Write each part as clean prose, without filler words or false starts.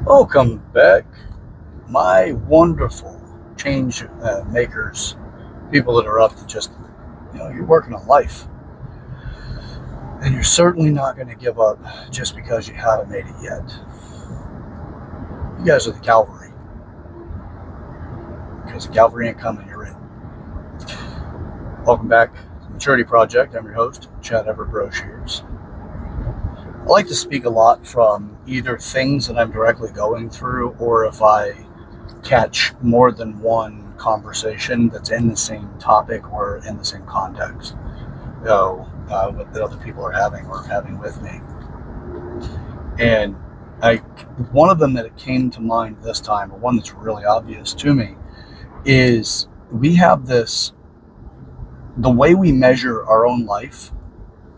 Welcome back, my wonderful change makers, people that are up to just, you're working on life. And you're certainly not going to give up just because you haven't made it yet. You guys are the cavalry. Because the cavalry ain't coming, you're in. Welcome back to the Maturity Project. I'm your host, Chad Everett Broshears. I like to speak a lot from either things that I'm directly going through, or if I catch more than one conversation that's in the same topic or in the same context, what the other people are having or having with me. And one of them that came to mind this time, or one that's really obvious to me, is we have the way we measure our own life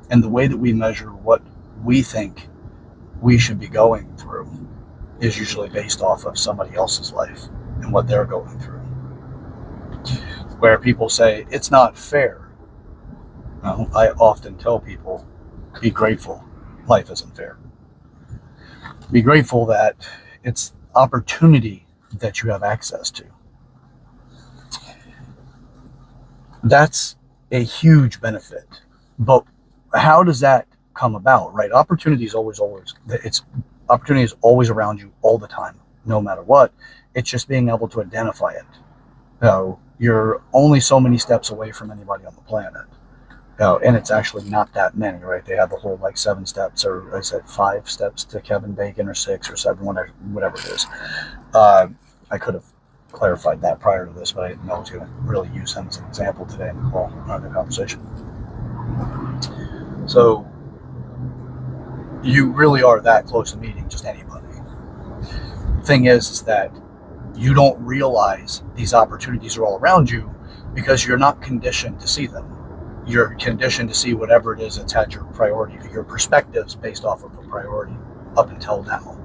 and the way that we measure what we think we should be going through is usually based off of somebody else's life and what they're going through. Where people say, it's not fair. Well, I often tell people, be grateful. Life isn't fair. Be grateful that it's opportunity that you have access to. That's a huge benefit. But how does that come about, right? Opportunity is always around you all the time, no matter what. It's just being able to identify it. You're only so many steps away from anybody on the planet. And it's actually not that many, right? They have the whole 7 steps, or I said 5 steps to Kevin Bacon, or 6 or 7, whatever it is. I could have clarified that prior to this, but I didn't know I was going to really use him as an example today in the conversation. So you really are that close to meeting just anybody. The thing is that you don't realize these opportunities are all around you because you're not conditioned to see them. You're conditioned to see whatever it is that's had your priority, your perspectives based off of a priority up until now.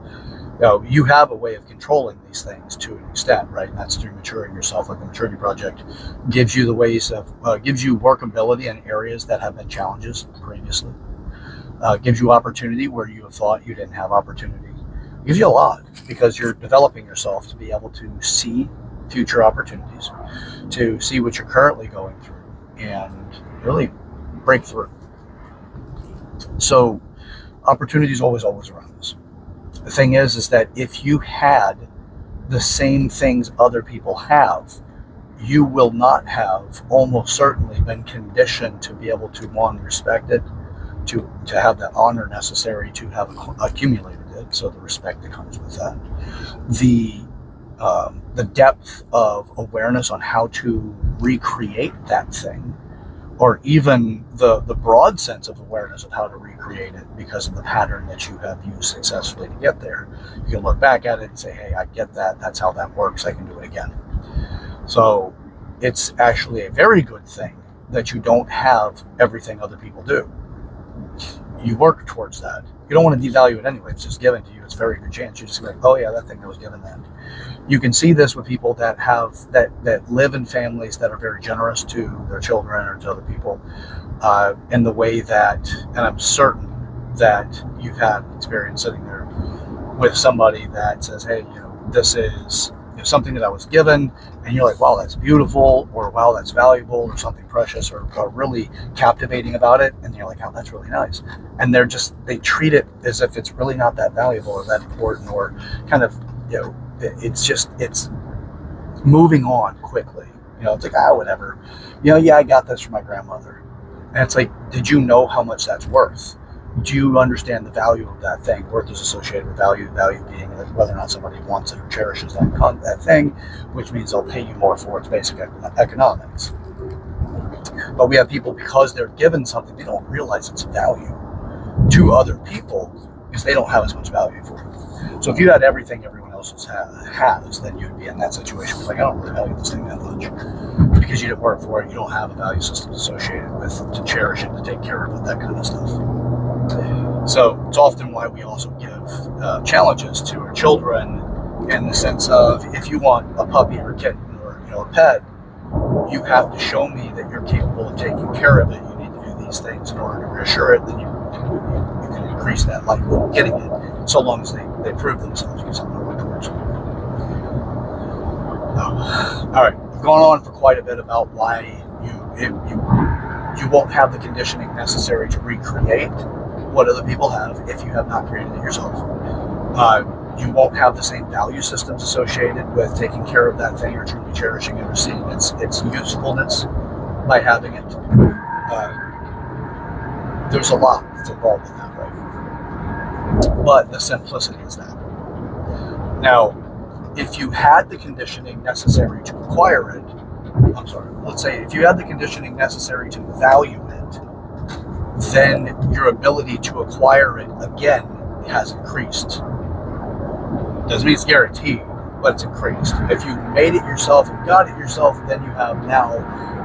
You have a way of controlling these things to an extent, right? And that's through maturing yourself. Like the Maturity Project gives you the ways of, gives you workability in areas that have been challenges previously. Gives you opportunity where you have thought you didn't have opportunity. Gives you a lot because you're developing yourself to be able to see future opportunities, to see what you're currently going through, and really break through. So opportunity is always around us. The thing is that if you had the same things other people have, you will not have almost certainly been conditioned to be able to, one, respect it, to have that honor necessary to have accumulated it, so the respect that comes with that, the depth of awareness on how to recreate that thing, or even the broad sense of awareness of how to recreate it because of the pattern that you have used successfully to get there. You can look back at it and say, hey, I get that. That's how that works. I can do it again. So it's actually a very good thing that you don't have everything other people do. You work towards that. You don't want to devalue it anyway. It's just given to you. It's a very good chance. You just be like, oh yeah, that thing that was given that. You can see this with people that have that live in families that are very generous to their children or to other people, in the way that, and I'm certain that you've had experience sitting there with somebody that says, hey, this is something that I was given, and you're like, wow, that's beautiful, or wow, that's valuable, or something precious, or really captivating about it, and you're like, oh, that's really nice. And they treat it as if it's really not that valuable or that important, or kind of, it's moving on quickly. It's like, whatever. I got this from my grandmother. And it's like, did you know how much that's worth? Do you understand the value of that thing? Worth is associated with value being whether or not somebody wants it or cherishes that thing, which means they'll pay you more for its basic economics. But we have people, because they're given something, they don't realize its value to other people because they don't have as much value for it. So if you had everything everyone else has, then you'd be in that situation. Like, I don't really value this thing that much because you didn't work for it. You don't have a value system associated with to cherish it, to take care of it, that kind of stuff. So it's often why we also give challenges to our children, in the sense of, if you want a puppy or a kitten or a pet, you have to show me that you're capable of taking care of it. You need to do these things in order to reassure it. Then you can increase that likelihood of getting it, so long as they They prove themselves. You get something to work towards. All right, I've gone on for quite a bit about why you won't have the conditioning necessary to recreate what other people have if you have not created it yourself. You won't have the same value systems associated with taking care of that thing or truly cherishing it or seeing its usefulness by having it. There's a lot that's involved in that, right? But the simplicity is that. Now, if you had the conditioning necessary to acquire it, let's say if you had the conditioning necessary to value it, then your ability to acquire it again has increased. Doesn't mean it's guaranteed, but it's increased. If you made it yourself and got it yourself, then you have now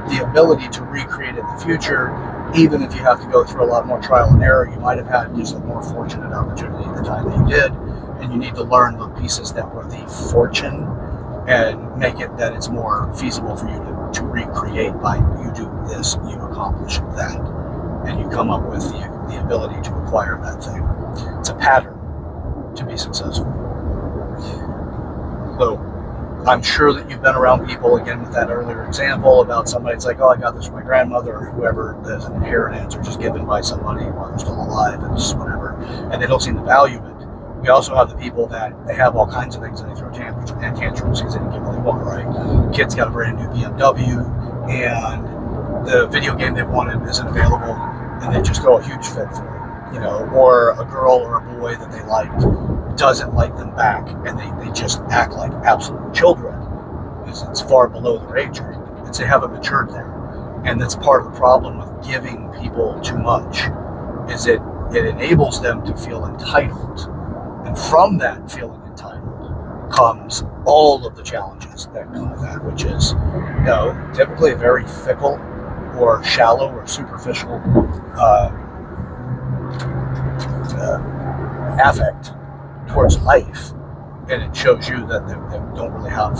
the ability to recreate it in the future, even if you have to go through a lot more trial and error. You might have had just a more fortunate opportunity at the time that you did, and you need to learn the pieces that were the fortune and make it that it's more feasible for you to recreate by you do this, you accomplish that, and you come up with the ability to acquire that thing. It's a pattern to be successful. So I'm sure that you've been around people, again, with that earlier example about somebody, it's like, oh, I got this from my grandmother or whoever, there's an inheritance or just given by somebody while they're still alive and just whatever, and they don't seem to value it. We also have the people that they have all kinds of things and they throw tantrums because they didn't get what they want, right? Kid's got a brand new BMW and the video game they wanted isn't available and they just throw a huge fit for it, or a girl or a boy that they liked doesn't like them back and they just act like absolute children because it's far below their age group. It's they haven't matured there. And that's part of the problem with giving people too much is it enables them to feel entitled. And from that feeling entitled comes all of the challenges that come with that, which is, typically a very fickle or shallow or superficial affect towards life, and it shows you that they don't really have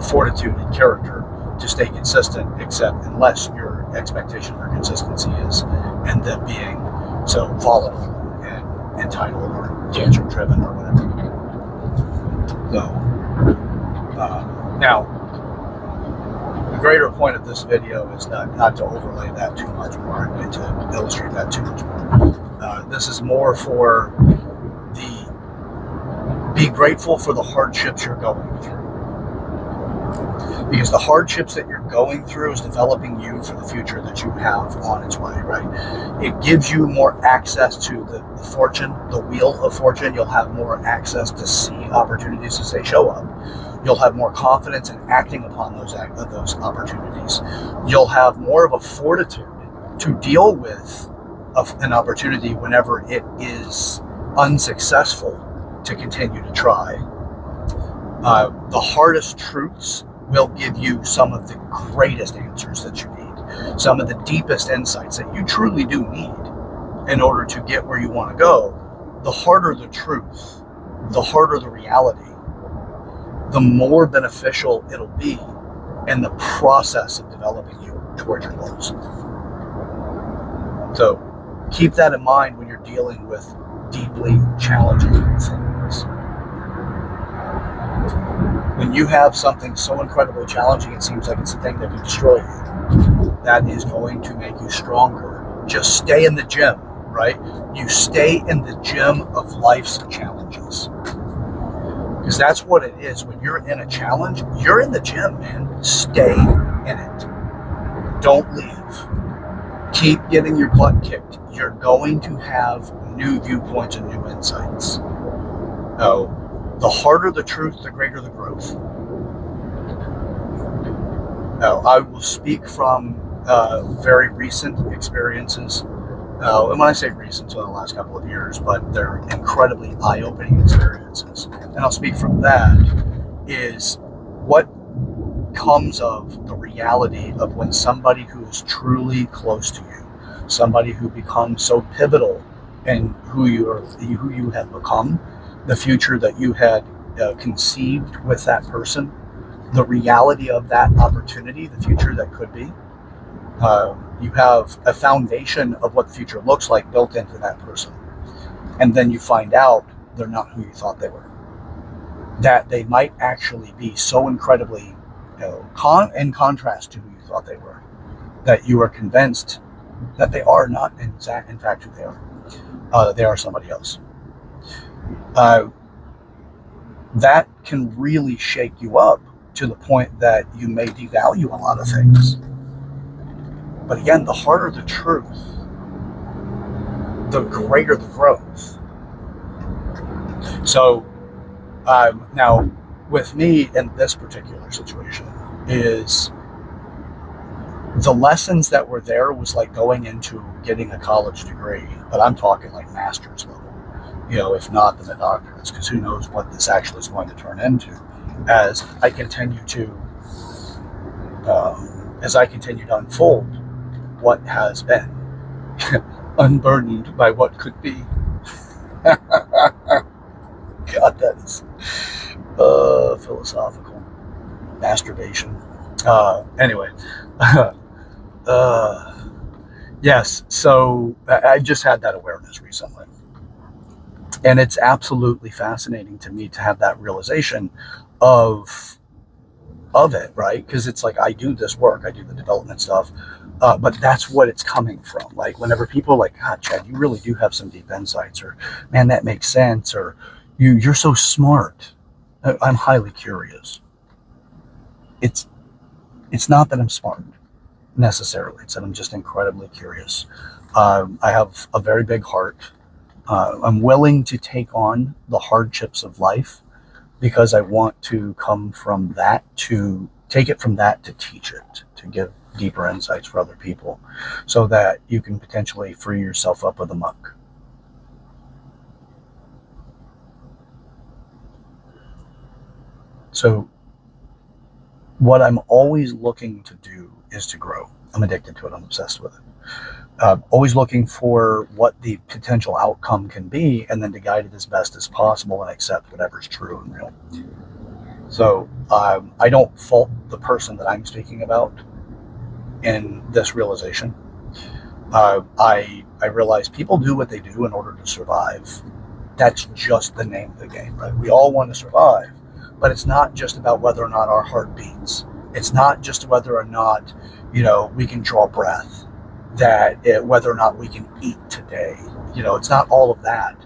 fortitude and character to stay consistent, except unless your expectation for consistency is end up being so volatile and entitled or tantrum driven or whatever. So now the greater point of this video is not to overlay that too much more and to illustrate that too much more. This is more for be grateful for the hardships you're going through. Because the hardships that you're going through is developing you for the future that you have on its way, right? It gives you more access to the fortune, the wheel of fortune. You'll have more access to see opportunities as they show up. You'll have more confidence in acting upon those opportunities. You'll have more of a fortitude to deal with an opportunity whenever it is unsuccessful to continue to try. The hardest truths will give you some of the greatest answers that you need, some of the deepest insights that you truly do need in order to get where you want to go. The harder the truth, the harder the reality, the more beneficial it'll be in the process of developing you towards your goals. So keep that in mind when you're dealing with deeply challenging things. When you have something so incredibly challenging, it seems like it's the thing that could destroy you. That is going to make you stronger. Just stay in the gym, right? You stay in the gym of life's challenges. Because that's what it is. When you're in a challenge, you're in the gym, man. Stay in it. Don't leave. Keep getting your butt kicked. You're going to have new viewpoints and new insights. Oh, the harder the truth, the greater the growth. Now, I will speak from very recent experiences. And when I say recent, so the last couple of years, but they're incredibly eye-opening experiences. And I'll speak from that is what comes of the reality of when somebody who is truly close to you, somebody who becomes so pivotal in who you have become, the future that you had conceived with that person, the reality of that opportunity, the future that could be. You have a foundation of what the future looks like built into that person. And then you find out they're not who you thought they were. That they might actually be so incredibly, in contrast to who you thought they were, that you are convinced that they are not in fact who they are. They are somebody else. That can really shake you up to the point that you may devalue a lot of things. But again, the harder the truth, the greater the growth. So now, with me in this particular situation, is the lessons that were there was like going into getting a college degree, but I'm talking like master's level, if not then the doctorates, because who knows what this actually is going to turn into as I continue to unfold what has been, unburdened by what could be. God, that is philosophical masturbation. Anyway, yes. So I just had that awareness recently, and it's absolutely fascinating to me to have that realization of it, right? Because it's like I do this work, I do the development stuff, but that's what it's coming from. Like whenever people are like, God, Chad, you really do have some deep insights, or man, that makes sense, or you're so smart. I'm highly curious. It's not that I'm smart necessarily. It's that I'm just incredibly curious. I have a very big heart. I'm willing to take on the hardships of life because I want to come from that to take it from that to teach it, to give deeper insights for other people so that you can potentially free yourself up of the muck. So what I'm always looking to do is to grow. I'm addicted to it. I'm obsessed with it. Always looking for what the potential outcome can be and then to guide it as best as possible and accept whatever's true and real. So I don't fault the person that I'm speaking about in this realization. I realize people do what they do in order to survive. That's just the name of the game, right? We all want to survive, but it's not just about whether or not our heart beats. It's not just whether or not, we can draw breath, whether or not we can eat today. It's not all of that.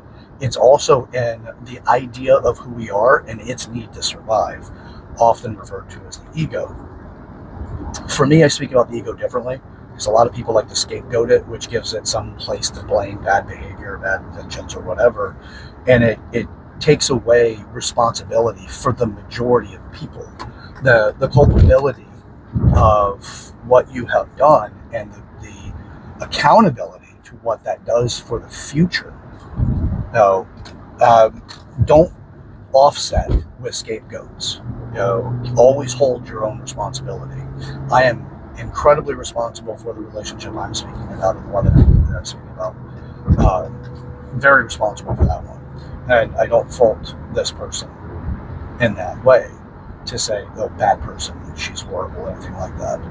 It's also in the idea of who we are and its need to survive, often referred to as the ego. For me, I speak about the ego differently because a lot of people like to scapegoat it, which gives it some place to blame bad behavior, bad intentions, or whatever. And it takes away responsibility for the majority of people. The culpability of what you have done and the accountability to what that does for the future. No, don't offset with scapegoats. Always hold your own responsibility. I am incredibly responsible for the relationship I'm speaking about and the one that I'm speaking about. Very responsible for that one. And I don't fault this person in that way to say, oh, bad person, she's horrible, anything like that.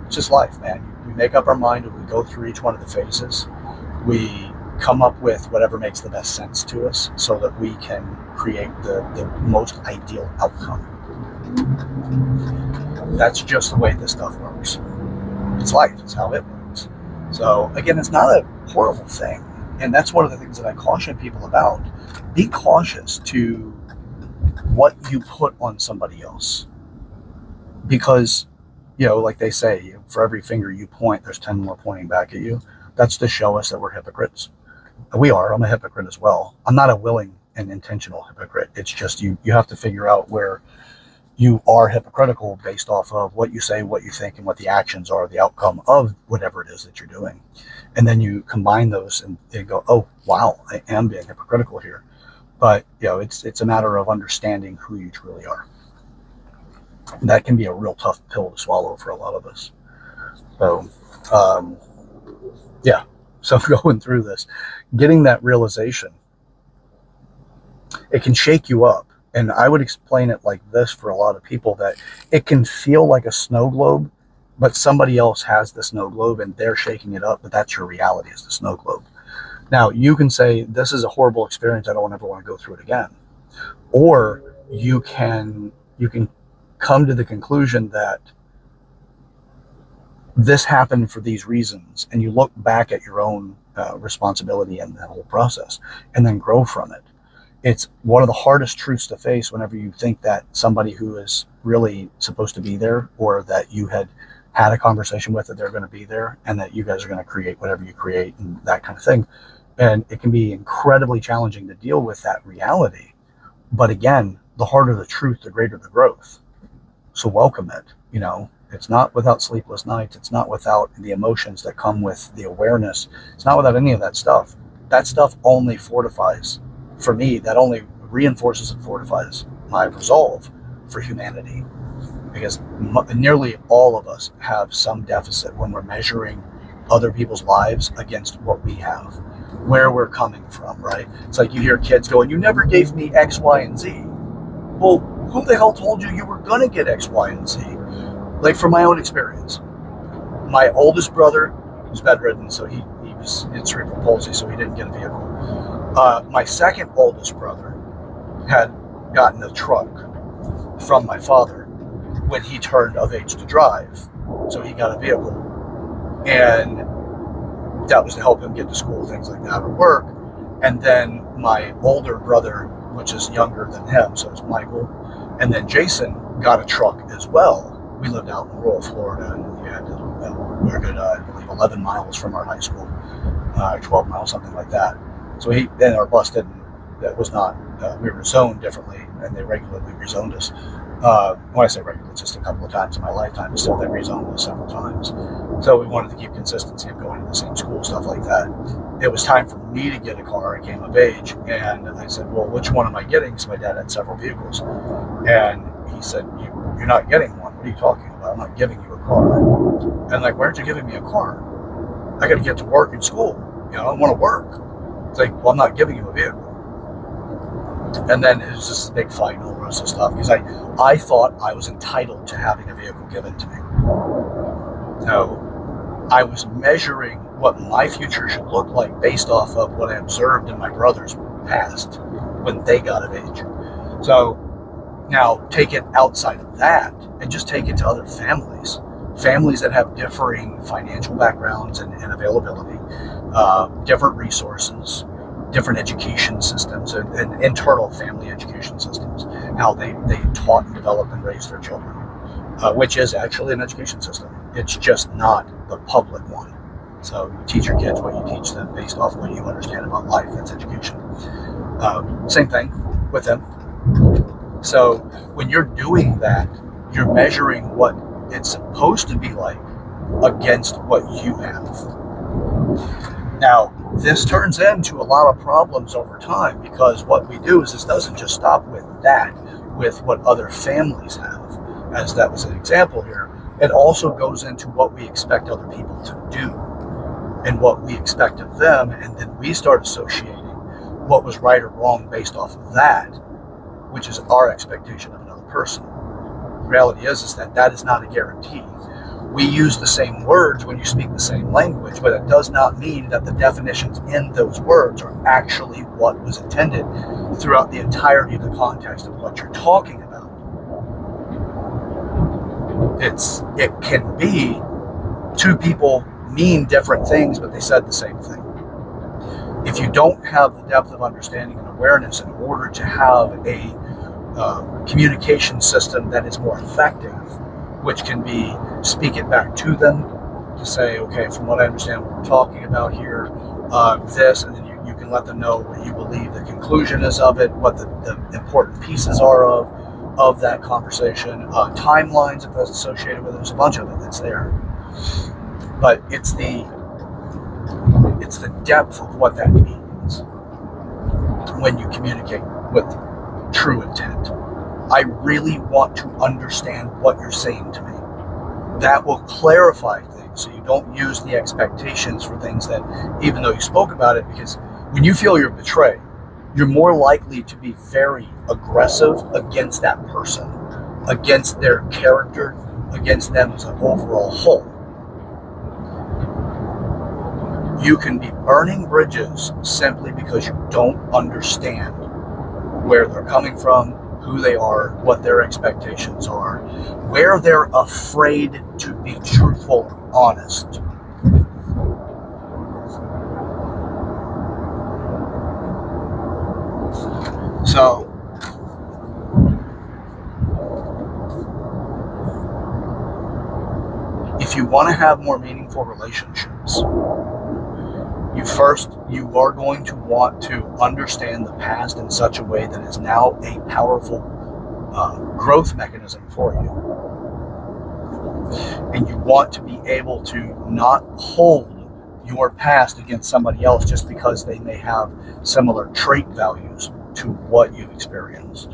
It's just life, man. We make up our mind and we go through each one of the phases. We come up with whatever makes the best sense to us so that we can create the most ideal outcome. That's just the way this stuff works. It's life. It's how it works. So again, it's not a horrible thing. And that's one of the things that I caution people about. Be cautious to what you put on somebody else. Because, like they say, for every finger you point, there's 10 more pointing back at you. That's to show us that we're hypocrites. We are. I'm a hypocrite as well. I'm not a willing and intentional hypocrite. It's just you have to figure out where you are hypocritical based off of what you say, what you think, and what the actions are, the outcome of whatever it is that you're doing. And then you combine those and you go, oh, wow, I am being hypocritical here. But, it's a matter of understanding who you truly are. And that can be a real tough pill to swallow for a lot of us. So, yeah. So going through this, getting that realization, it can shake you up. And I would explain it like this for a lot of people, that it can feel like a snow globe, but somebody else has the snow globe and they're shaking it up, but that's your reality, is the snow globe. Now, you can say, this is a horrible experience, I don't ever want to go through it again. Or you can come to the conclusion that this happened for these reasons, and you look back at your own responsibility in that whole process and then grow from it. It's one of the hardest truths to face whenever you think that somebody who is really supposed to be there, or that you had a conversation with, that they're going to be there and that you guys are going to create whatever you create and that kind of thing. And it can be incredibly challenging to deal with that reality. But again, the harder the truth, the greater the growth. So welcome it. It's not without sleepless nights. It's not without the emotions that come with the awareness. It's not without any of that stuff. That stuff only fortifies, for me, that only reinforces and fortifies my resolve for humanity. Because nearly all of us have some deficit when we're measuring other people's lives against what we have, where we're coming from, right? It's like you hear kids going, you never gave me X, Y, and Z. Well, who the hell told you were going to get X, Y, and Z? Like, from my own experience, my oldest brother was bedridden, so he was in cerebral palsy, so he didn't get a vehicle. My second oldest brother had gotten a truck from my father when he turned of age to drive, so he got a vehicle. And that was to help him get to school, things like that, or work. And then my older brother, which is younger than him, so it's Michael, and then Jason got a truck as well. We lived out in rural Florida, and we were good, I believe, 11 miles from our high school, 12 miles, something like that. So then our bus that was not, we were zoned differently, and they regularly rezoned us. When I say regularly, just a couple of times in my lifetime, but still they rezoned us several times. So we wanted to keep consistency of going to the same school, stuff like that. It was time for me to get a car. I came of age, and I said, well, which one am I getting? So my dad had several vehicles. And he said, you're not getting one. What are you talking about? I'm not giving you a car. And I'm like, why aren't you giving me a car? I got to get to work and school. I want to work. It's like, well, I'm not giving you a vehicle. And then it was just a big fight and all the rest of stuff, because I thought I was entitled to having a vehicle given to me. So I was measuring what my future should look like based off of what I observed in my brother's past when they got of age. So now take it outside of that and just take it to other families that have differing financial backgrounds and availability, different resources, different education systems, and internal family education systems, how they taught and developed and raised their children, which is actually an education system. It's just not the public one. So you teach your kids what you teach them based off what you understand about life. That's education. Same thing with them. So when you're doing that, you're measuring what it's supposed to be like against what you have. Now, this turns into a lot of problems over time, because what we do is this doesn't just stop with that, with what other families have, as that was an example here. It also goes into what we expect other people to do and what we expect of them, and then we start associating what was right or wrong based off of that, which is our expectation of another person. The reality is that is not a guarantee. We use the same words when you speak the same language, but it does not mean that the definitions in those words are actually what was intended throughout the entirety of the context of what you're talking about. It can be two people mean different things, but they said the same thing. If you don't have the depth of understanding and awareness in order to have a communication system that is more effective, which can be speak it back to them to say, okay, from what I understand what we're talking about here, this, and then you can let them know what you believe the conclusion is of it, what the important pieces are of that conversation, timelines if that's associated with it. There's a bunch of it that's there. But it's the depth of what that means when you communicate with true intent. I really want to understand what you're saying to me. That will clarify things, so you don't use the expectations for things that, even though you spoke about it, because when you feel you're betrayed, you're more likely to be very aggressive against that person, against their character, against them as an overall whole. You can be burning bridges simply because you don't understand where they're coming from, who they are, what their expectations are, where they're afraid to be truthful and honest. So, if you want to have more meaningful relationships, you are going to want to understand the past in such a way that is now a powerful growth mechanism for you. And you want to be able to not hold your past against somebody else just because they may have similar trait values to what you've experienced.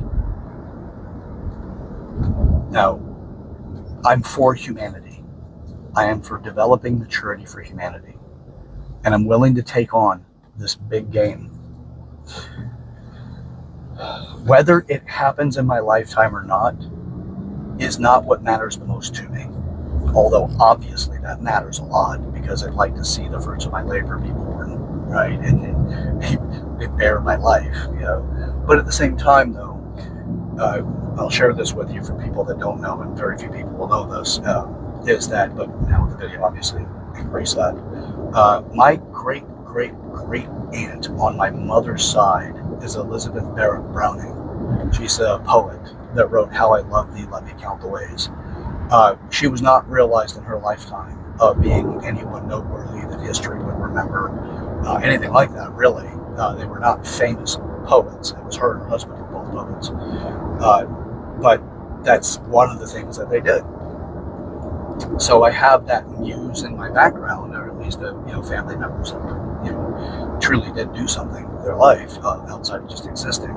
Now, I'm for humanity. I am for developing maturity for humanity. And I'm willing to take on this big game. Whether it happens in my lifetime or not is not what matters the most to me. Although obviously that matters a lot, because I'd like to see the fruits of my labor be born, right? And bear my life, you know. But at the same time, though, I'll share this with you for people that don't know, and very few people will know this, is that, but now with the video obviously embrace that. My great aunt on my mother's side is Elizabeth Barrett Browning. She's a poet that wrote How I Love Thee, Let Me Count the Ways. She was not realized in her lifetime of being anyone noteworthy that history would remember, anything like that, really. They were not famous poets. It was her and her husband who were both poets. But that's one of the things that they did. So I have that muse in my background, or at least family members that truly did do something with their life outside of just existing.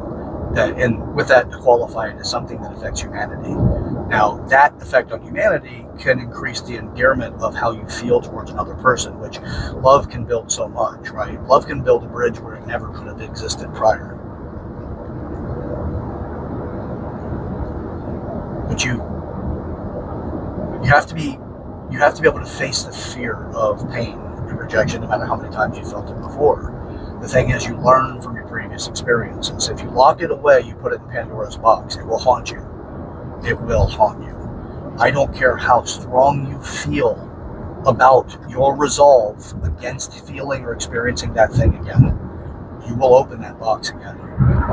And with that, to qualify it as something that affects humanity. Now, that effect on humanity can increase the endearment of how you feel towards another person, which love can build so much, right? Love can build a bridge where it never could have existed prior. But you have to be able to face the fear of pain and rejection, no matter how many times you felt it before. The thing is, you learn from your previous experiences. If you lock it away, you put it in Pandora's box. It will haunt you. It will haunt you. I don't care how strong you feel about your resolve against feeling or experiencing that thing again. You will open that box again.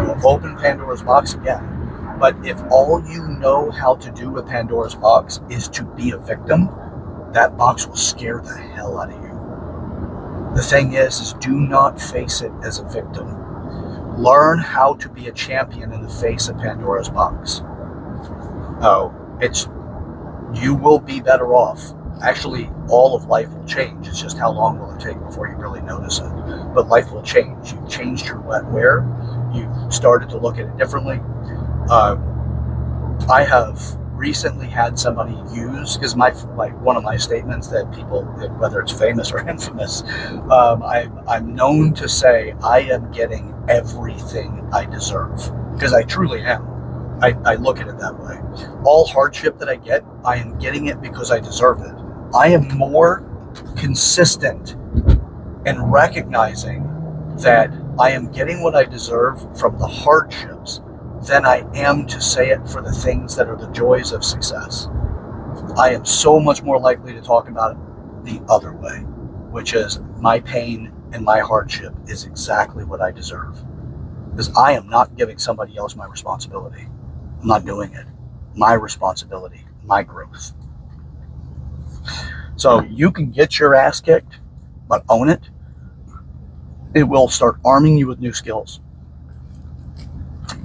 You will open Pandora's box again. But if all you know how to do with Pandora's box is to be a victim, that box will scare the hell out of you. The thing is do not face it as a victim. Learn how to be a champion in the face of Pandora's box. You will be better off. Actually, all of life will change. It's just how long will it take before you really notice it. But life will change. You've changed your wear. You've started to look at it differently. I have recently had somebody use, because one of my statements that people, whether it's famous or infamous, I'm known to say I am getting everything I deserve, because I truly am. I look at it that way. All hardship that I get, I am getting it because I deserve it. I am more consistent in recognizing that I am getting what I deserve from the hardships than I am to say it for the things that are the joys of success. I am so much more likely to talk about it the other way, which is my pain and my hardship is exactly what I deserve. Because I am not giving somebody else my responsibility. I'm not doing it. My responsibility, my growth. So you can get your ass kicked, but own it. It will start arming you with new skills.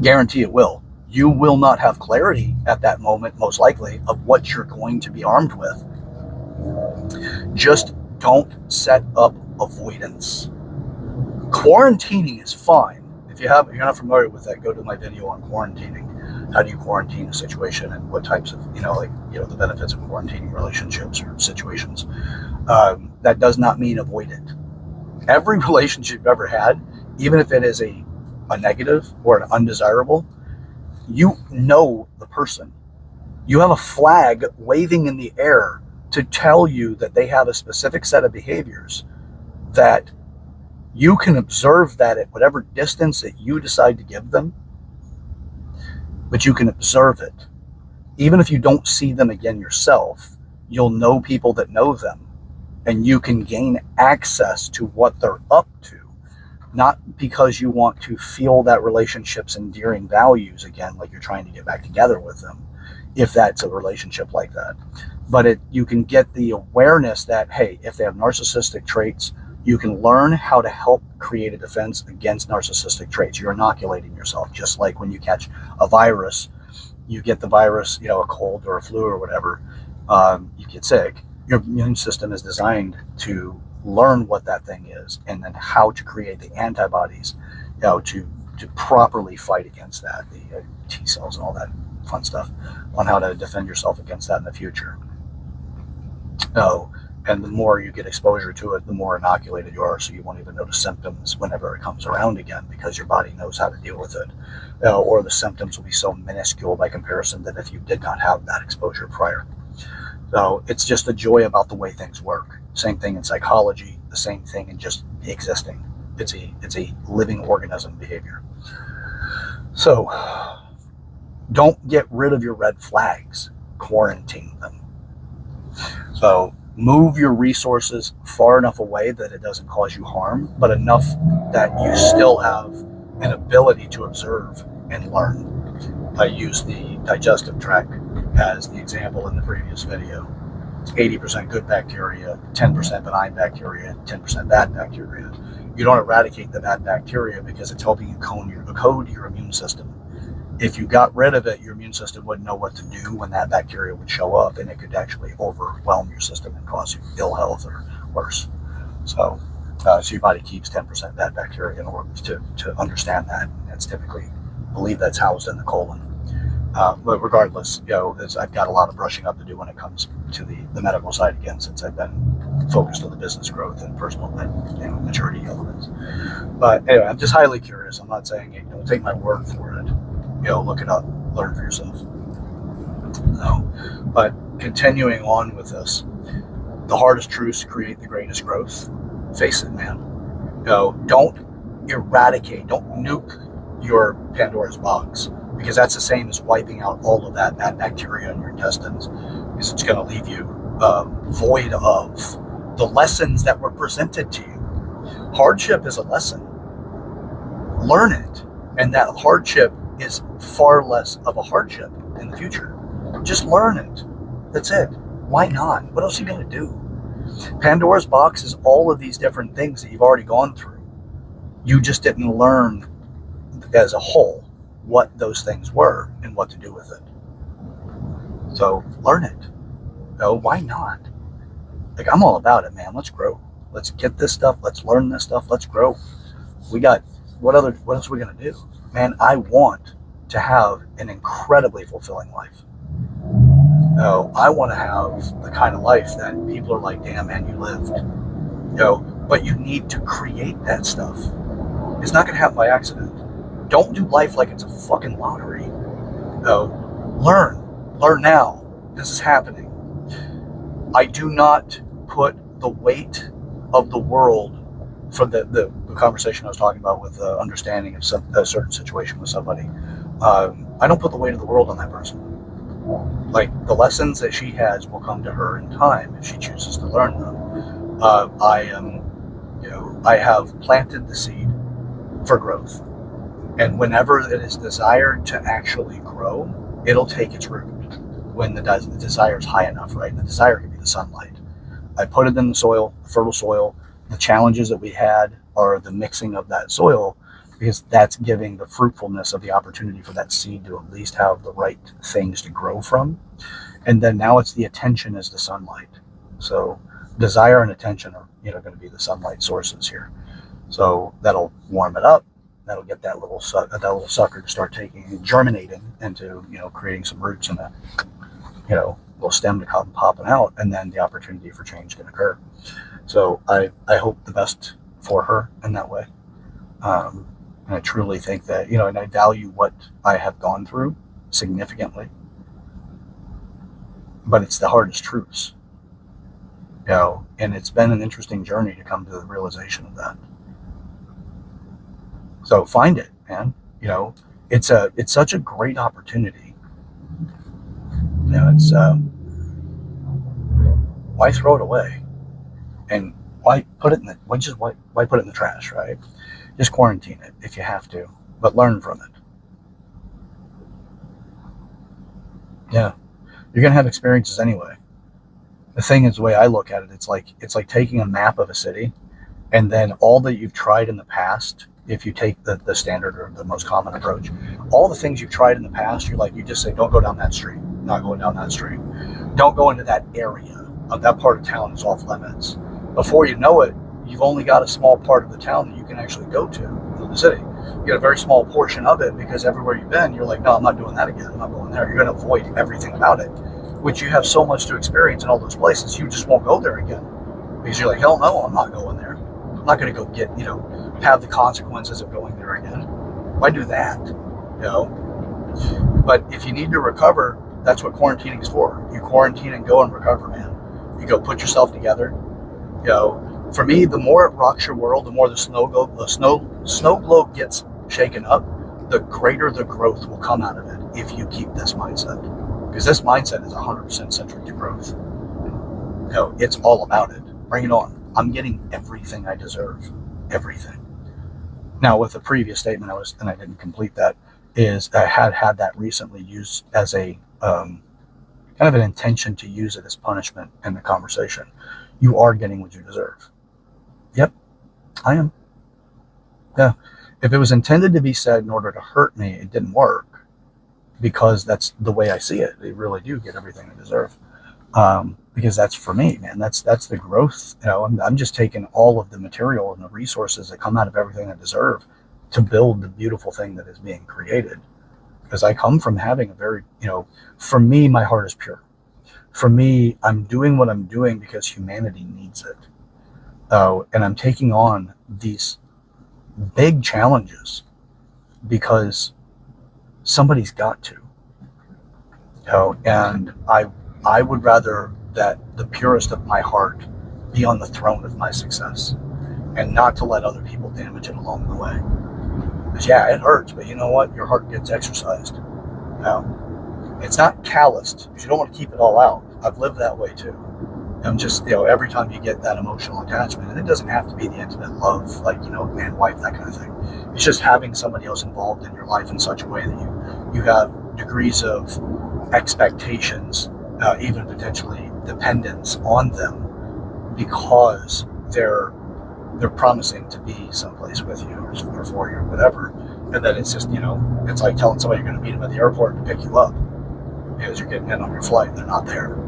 Guarantee it will. You will not have clarity at that moment, most likely, of what you're going to be armed with. Just don't set up avoidance. Quarantining is fine. If you're not familiar with that, go to my video on quarantining. How do you quarantine a situation and what types of, the benefits of quarantining relationships or situations. That does not mean avoid it. Every relationship you've ever had, even if it is a negative or an undesirable, you know the person. You have a flag waving in the air to tell you that they have a specific set of behaviors that you can observe that at whatever distance that you decide to give them, but you can observe it. Even if you don't see them again yourself, you'll know people that know them, and you can gain access to what they're up to, not because you want to feel that relationship's endearing values again, like you're trying to get back together with them, if that's a relationship like that. But you can get the awareness that, hey, if they have narcissistic traits, you can learn how to help create a defense against narcissistic traits. You're inoculating yourself, just like when you catch a virus, you get the virus, a cold or a flu or whatever, you get sick. Your immune system is designed to learn what that thing is, and then how to create the antibodies, to properly fight against that, the T cells and all that fun stuff, on how to defend yourself against that in the future. And the more you get exposure to it, the more inoculated you are, so you won't even notice symptoms whenever it comes around again, because your body knows how to deal with it. Or the symptoms will be so minuscule by comparison that if you did not have that exposure prior. So it's just the joy about the way things work. Same thing in psychology, the same thing in just existing. It's a living organism behavior. So don't get rid of your red flags, quarantine them. So move your resources far enough away that it doesn't cause you harm, but enough that you still have an ability to observe and learn. I used the digestive tract as the example in the previous video. It's 80% good bacteria, 10% benign bacteria, 10% bad bacteria. You don't eradicate the bad bacteria because it's helping you code your immune system. If you got rid of it, your immune system wouldn't know what to do when that bacteria would show up, and it could actually overwhelm your system and cause you ill health or worse. So your body keeps 10% bad bacteria in order to understand that. That's typically, I believe that's housed in the colon. But regardless, I've got a lot of brushing up to do when it comes to the medical side again, since I've been focused on the business growth and personal maturity elements. But anyway, I'm just highly curious. I'm not saying don't take my word for it. Look it up, learn for yourself. But continuing on with this, the hardest truths create the greatest growth. Face it, man. Don't eradicate, don't nuke your Pandora's box, because that's the same as wiping out all of that bad bacteria in your intestines, because it's going to leave you void of the lessons that were presented to you. Hardship is a lesson. Learn it, and that hardship is far less of a hardship in the future. Just learn it. That's it. Why not? What else are you going to do? Pandora's box is all of these different things that you've already gone through. You just didn't learn as a whole what those things were and what to do with it. So learn it. Why not? I'm all about it, man. Let's grow. Let's get this stuff. Let's learn this stuff. Let's grow. What else are we going to do? Man, I want to have an incredibly fulfilling life. I want to have the kind of life that people are like, damn, man, you lived. But you need to create that stuff. It's not going to happen by accident. Don't do life like it's a fucking lottery. Learn now. This is happening. I do not put the weight of the world for the conversation I was talking about with understanding of a certain situation with somebody. I don't put the weight of the world on that person. Like, the lessons that she has will come to her in time if she chooses to learn them. I have planted the seed for growth, and whenever it is desired to actually grow, it'll take its root. When the desire is high enough, right? The desire can be the sunlight. I put it in the soil, fertile soil. The challenges that we had are the mixing of that soil, because that's giving the fruitfulness of the opportunity for that seed to at least have the right things to grow from. And then now it's the attention as the sunlight. So desire and attention are going to be the sunlight sources here. So that'll warm it up. That'll get that little sucker to start germinating into creating some roots and a little stem to come popping out, and then the opportunity for change can occur. So I hope the best for her in that way. And I truly think that, and I value what I have gone through significantly, but it's the hardest truths. And it's been an interesting journey to come to the realization of that. So find it, man. It's such a great opportunity. It's why throw it away, and why put it in the why put it in the trash, right? Just quarantine it if you have to, but learn from it. Yeah, you're gonna have experiences anyway. The thing is, the way I look at it, it's like taking a map of a city, and then all that you've tried in the past. If you take the standard or the most common approach, all the things you've tried in the past, you just say, don't go down that street. Not going down that street. Don't go into that area. That part of town is off limits. Before you know it, you've only got a small part of the town that you can actually go to, the city. You get a very small portion of it because everywhere you've been, you're like, no, I'm not doing that again. I'm not going there. You're going to avoid everything about it, which you have so much to experience in all those places. You just won't go there again because you're like, hell no, I'm not going there. I'm not going to go get, have the consequences of going there again. Why do that? But if you need to recover, that's what quarantining is for. You quarantine and go and recover, man. You go put yourself together. For me, the more it rocks your world, the more the snow globe gets shaken up, the greater the growth will come out of it if you keep this mindset. Because this mindset is 100% centric to growth. It's all about it. Bring it on. I'm getting everything I deserve. Everything. Now, with the previous statement, and I didn't complete that, is I had that recently used as a kind of an intention to use it as punishment in the conversation. You are getting what you deserve. Yep, I am. Yeah. If it was intended to be said in order to hurt me, it didn't work because that's the way I see it. They really do get everything they deserve. Because that's for me, man. That's the growth. I'm just taking all of the material and the resources that come out of everything I deserve to build the beautiful thing that is being created. Because I come from having a very, for me, my heart is pure. For me, I'm doing what I'm doing because humanity needs it. And I'm taking on these big challenges because somebody's got to. And I would rather that the purest of my heart be on the throne of my success and not to let other people damage it along the way. Because yeah, it hurts, but you know what? Your heart gets exercised. It's not calloused because you don't want to keep it all out. I've lived that way too. I'm just, every time you get that emotional attachment, and it doesn't have to be the intimate love, like, man, wife, that kind of thing. It's just having somebody else involved in your life in such a way that you have degrees of expectations, even potentially dependence on them because they're promising to be someplace with you or for you or whatever. And then it's just, it's like telling somebody you're going to meet them at the airport to pick you up because you're getting in on your flight. They're not there.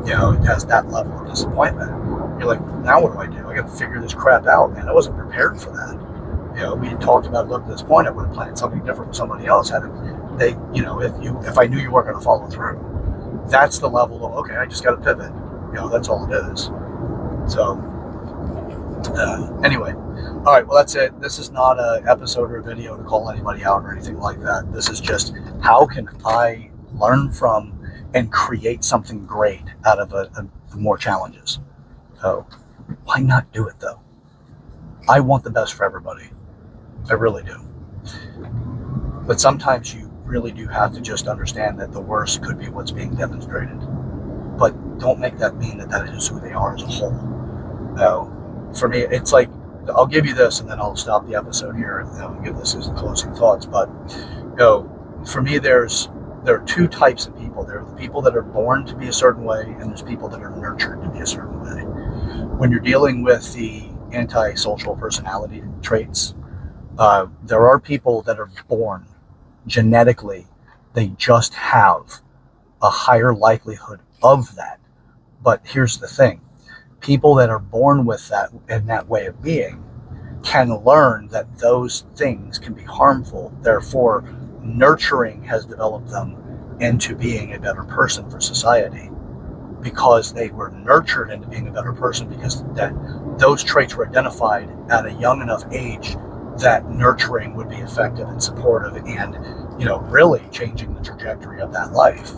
It has that level of disappointment. You're like, now what do? I got to figure this crap out, man. I wasn't prepared for that. We had talked about it up to this point. I would have planned something different with somebody else. If I knew you weren't going to follow through. That's the level of, okay, I just got to pivot. That's all it is. So, anyway. All right, well, that's it. This is not an episode or a video to call anybody out or anything like that. This is just how can I learn from and create something great out of more challenges. So why not do it, though? I want the best for everybody. I really do. But sometimes you really do have to just understand that the worst could be what's being demonstrated. But don't make that mean that is who they are as a whole. For me, it's like, I'll give you this and then I'll stop the episode here and I'll give this as the closing thoughts. But for me, there are two types of people. There are the people that are born to be a certain way, and there's people that are nurtured to be a certain way. When you're dealing with the antisocial personality traits, there are people that are born genetically, they just have a higher likelihood of that. But here's the thing. People that are born with that in that way of being can learn that those things can be harmful. Therefore, nurturing has developed them into being a better person for society because they were nurtured into being a better person because those traits were identified at a young enough age that nurturing would be effective and supportive and, really changing the trajectory of that life.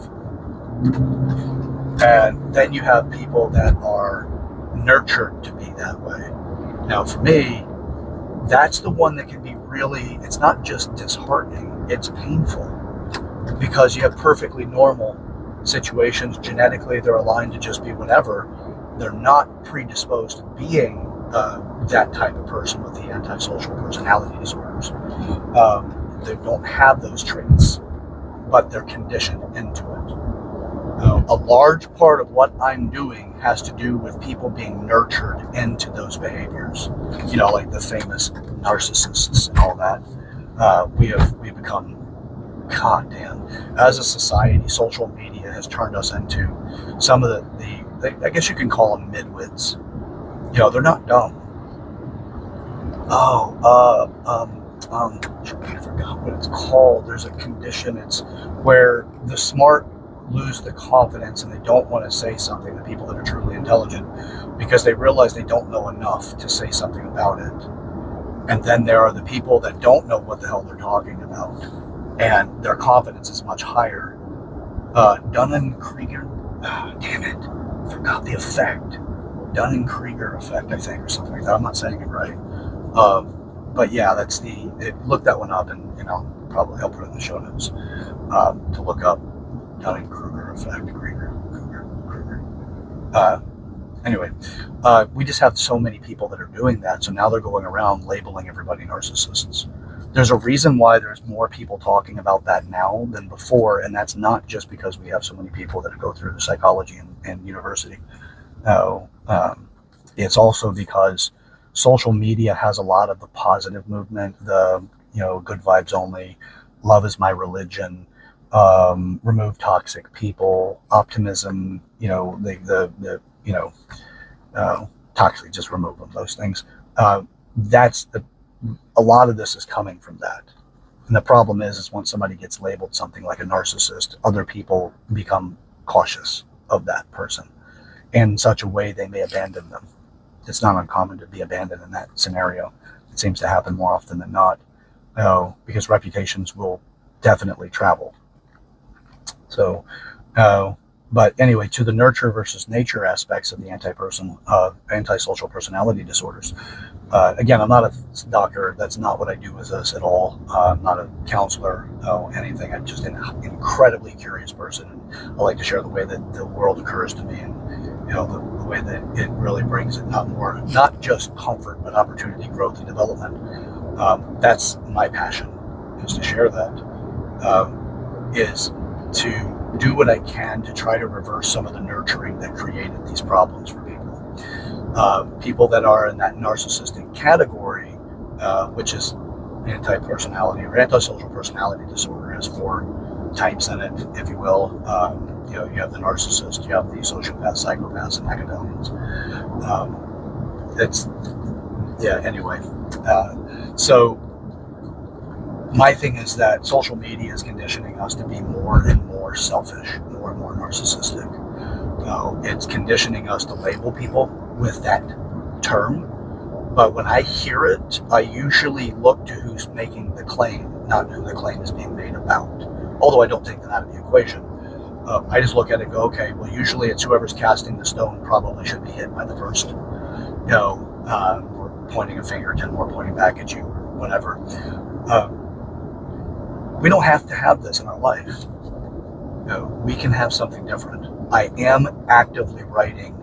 And then you have people that are nurtured to be that way. Now, for me, that's the one that can be really, it's not just disheartening, it's painful, because you have perfectly normal situations. Genetically, they're aligned to just be whatever. They're not predisposed to being that type of person with the antisocial personality disorders. They don't have those traits, but they're conditioned into it. A large part of what I'm doing has to do with people being nurtured into those behaviors. Like the famous narcissists and all that. We've become, goddamn, as a society, social media has turned us into some of the I guess you can call them midwits. They're not dumb. I forgot what it's called. There's a condition. It's where the smart lose the confidence and they don't want to say something to people that are truly intelligent because they realize they don't know enough to say something about it. And then there are the people that don't know what the hell they're talking about, and their confidence is much higher. Dunning-Kruger, damn it, forgot the effect. Dunning-Kruger effect, I think, or something like that. I'm not saying it right. But yeah, that's look that one up, and probably I'll put it in the show notes to look up Dunning-Kruger effect. Kruger. Anyway, we just have so many people that are doing that, so now they're going around labeling everybody narcissists. There's a reason why there's more people talking about that now than before, and that's not just because we have so many people that go through the psychology and university. No, it's also because social media has a lot of the positive movement, the good vibes only, love is my religion, remove toxic people, optimism, toxic, just remove them, those things. A lot of this is coming from that. And the problem is when somebody gets labeled something like a narcissist, other people become cautious of that person. In such a way, they may abandon them. It's not uncommon to be abandoned in that scenario. It seems to happen more often than not, because reputations will definitely travel. So, but anyway, to the nurture versus nature aspects of the antisocial personality disorders. Again, I'm not a doctor. That's not what I do with this at all. I'm not a counselor, anything. I'm just an incredibly curious person. And I like to share the way that the world occurs to me, and the way that it really brings it not just comfort, but opportunity, growth, and development. That's my passion, is to share that, is to do what I can to try to reverse some of the nurturing that created these problems for people. People that are in that narcissistic category, which is anti-personality or antisocial personality disorder, has 4 types in it, if you will. You have the narcissist, you have the sociopath, psychopaths, and Machiavellians. So my thing is that social media is conditioning us to be more and more selfish, more and more narcissistic. It's conditioning us to label people with that term. But when I hear it, I usually look to who's making the claim, not who the claim is being made about. Although I don't take that out of the equation. I just look at it and go, okay, well, usually it's whoever's casting the stone probably should be hit by the first. Or pointing a finger, 10 more pointing back at you, or whatever. We don't have to have this in our life. We can have something different. I am actively writing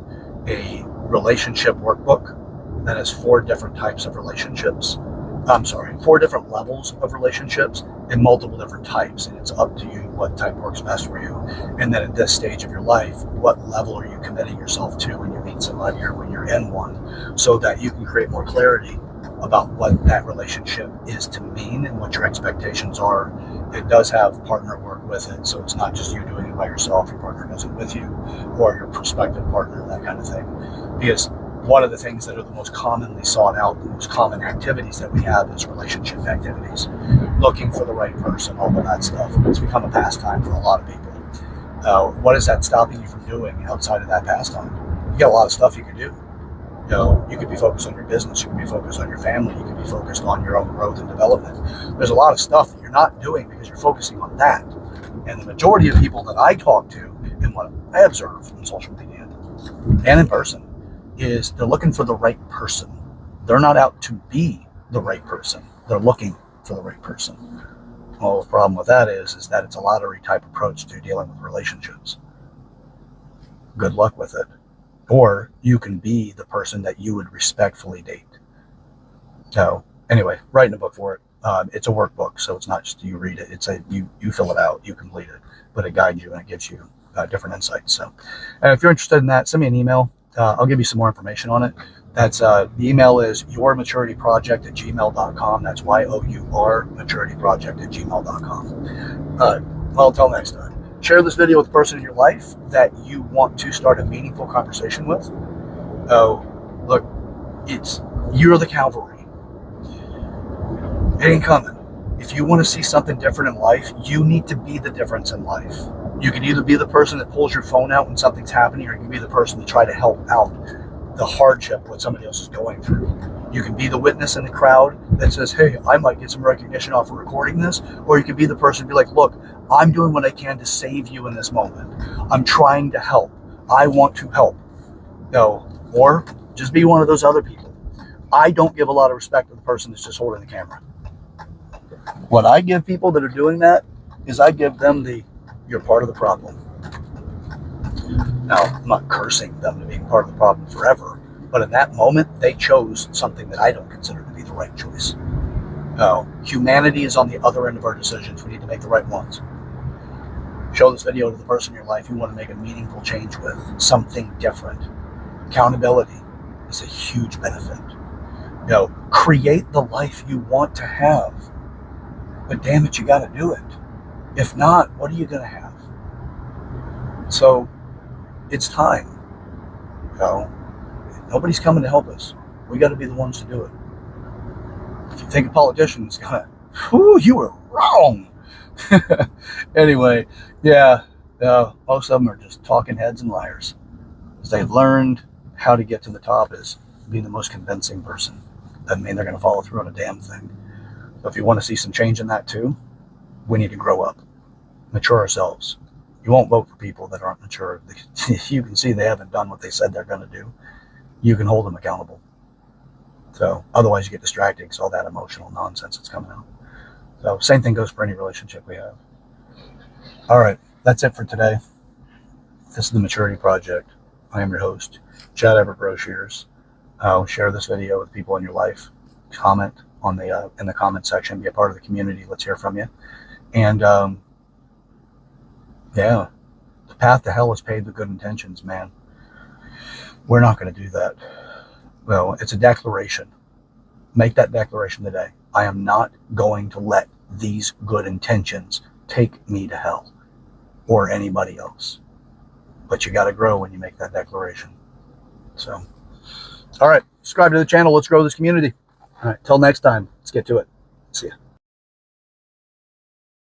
a relationship workbook that has 4 different types of relationships. 4 different levels of relationships in multiple different types, and it's up to you what type works best for you. And then at this stage of your life, what level are you committing yourself to when you meet somebody or when you're in one, so that you can create more clarity about what that relationship is to mean and what your expectations are. It does have partner work with it, so it's not just you doing it by yourself, your partner does it with you, or your prospective partner, that kind of thing. Because one of the things that are the most commonly sought out, the most common activities that we have is relationship activities. Looking for the right person, all of that stuff. It's become a pastime for a lot of people. What is that stopping you from doing outside of that pastime? You got a lot of stuff you can do. You could be focused on your business, you could be focused on your family, you could be focused on your own growth and development. There's a lot of stuff that you're not doing because you're focusing on that. And the majority of people that I talk to and what I observe on social media and in person is they're looking for the right person. They're not out to be the right person. They're looking for the right person. Well, the problem with that is that it's a lottery type approach to dealing with relationships. Good luck with it. Or you can be the person that you would respectfully date. So anyway, writing a book for it. It's a workbook, so it's not just you read it. It's you fill it out, you complete it, but it guides you and it gives you different insights. So, and if you're interested in that, send me an email. I'll give you some more information on it. That's the email is yourmaturityproject@gmail.com. That's YOUR maturityproject@gmail.com. Well, until next time, share this video with the person in your life that you want to start a meaningful conversation with. Oh, look, you're the cavalry. It ain't coming. If you want to see something different in life, you need to be the difference in life. You can either be the person that pulls your phone out when something's happening, or you can be the person to try to help out the hardship what somebody else is going through. You can be the witness in the crowd that says, hey, I might get some recognition off of recording this, or you can be the person to be like, look, I'm doing what I can to save you in this moment. I'm trying to help. I want to help. Or just be one of those other people. I don't give a lot of respect to the person that's just holding the camera. What I give people that are doing that is I give them you're part of the problem. Now, I'm not cursing them to being part of the problem forever, but in that moment, they chose something that I don't consider to be the right choice. Humanity is on the other end of our decisions. We need to make the right ones. Show this video to the person in your life you want to make a meaningful change with, something different. Accountability is a huge benefit. Create the life you want to have. But damn it, you got to do it. If not, what are you going to have? So it's time. Nobody's coming to help us. We got to be the ones to do it. If you think a politician's going to, you were wrong. Anyway, yeah, most of them are just talking heads and liars. Because they've learned how to get to the top is being the most convincing person. Doesn't mean they're going to follow through on a damn thing. So if you want to see some change in that too, we need to grow up, mature ourselves. You won't vote for people that aren't mature. You can see they haven't done what they said they're going to do. You can hold them accountable. So otherwise you get distracted because all that emotional nonsense that's coming out. So same thing goes for any relationship we have. All right, that's it for today. This is the Maturity Project. I am your host, Chad Everett Broshears. Share this video with people in your life. Comment on in the comment section. Be a part of the community. Let's hear from you. And the path to hell is paved with good intentions, man. We're not going to do that. Well, it's a declaration. Make that declaration today. I am not going to let these good intentions take me to hell or anybody else. But you got to grow when you make that declaration. So, all right, subscribe to the channel. Let's grow this community. All right, till next time, let's get to it. See ya.